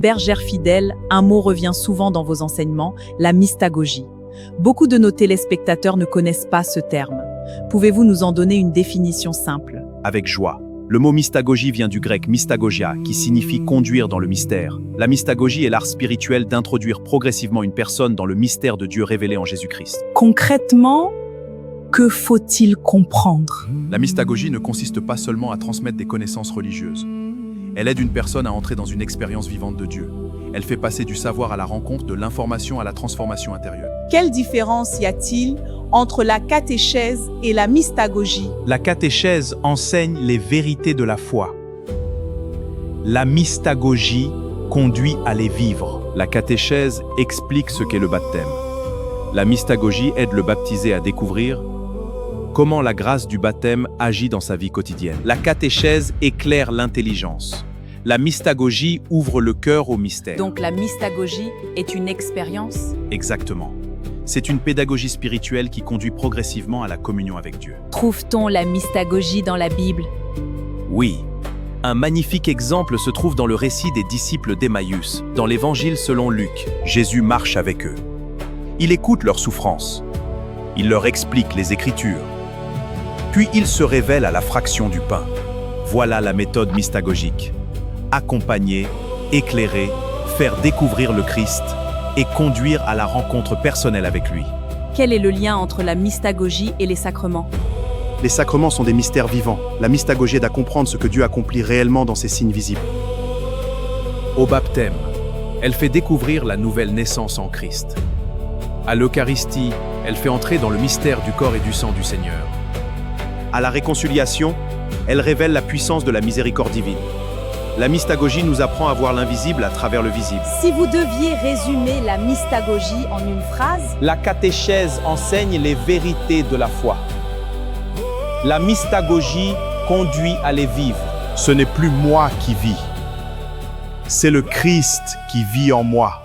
Bergère fidèle, un mot revient souvent dans vos enseignements, la mystagogie. Beaucoup de nos téléspectateurs ne connaissent pas ce terme. Pouvez-vous nous en donner une définition simple? Avec joie. Le mot mystagogie vient du grec mystagogia, qui signifie conduire dans le mystère. La mystagogie est l'art spirituel d'introduire progressivement une personne dans le mystère de Dieu révélé en Jésus-Christ. Concrètement, que faut-il comprendre? La mystagogie ne consiste pas seulement à transmettre des connaissances religieuses. Elle aide une personne à entrer dans une expérience vivante de Dieu. Elle fait passer du savoir à la rencontre, de l'information à la transformation intérieure. Quelle différence y a-t-il entre la catéchèse et la mystagogie? La catéchèse enseigne les vérités de la foi. La mystagogie conduit à les vivre. La catéchèse explique ce qu'est le baptême. La mystagogie aide le baptisé à découvrir comment la grâce du baptême agit dans sa vie quotidienne. La catéchèse éclaire l'intelligence. La mystagogie ouvre le cœur au mystère. Donc la mystagogie est une expérience? Exactement. C'est une pédagogie spirituelle qui conduit progressivement à la communion avec Dieu. Trouve-t-on la mystagogie dans la Bible? Oui. Un magnifique exemple se trouve dans le récit des disciples d'Emmaüs, dans l'Évangile selon Luc. Jésus marche avec eux. Il écoute leurs souffrances. Il leur explique les Écritures. Puis il se révèle à la fraction du pain. Voilà la méthode mystagogique. Accompagner, éclairer, faire découvrir le Christ et conduire à la rencontre personnelle avec lui. Quel est le lien entre la mystagogie et les sacrements? Les sacrements sont des mystères vivants. La mystagogie aide à comprendre ce que Dieu accomplit réellement dans ces signes visibles. Au baptême, elle fait découvrir la nouvelle naissance en Christ. À l'Eucharistie, elle fait entrer dans le mystère du corps et du sang du Seigneur. À la réconciliation, elle révèle la puissance de la miséricorde divine. La mystagogie nous apprend à voir l'invisible à travers le visible. Si vous deviez résumer la mystagogie en une phrase, La catéchèse enseigne les vérités de la foi. La mystagogie conduit à les vivre. Ce n'est plus moi qui vis. C'est le Christ qui vit en moi.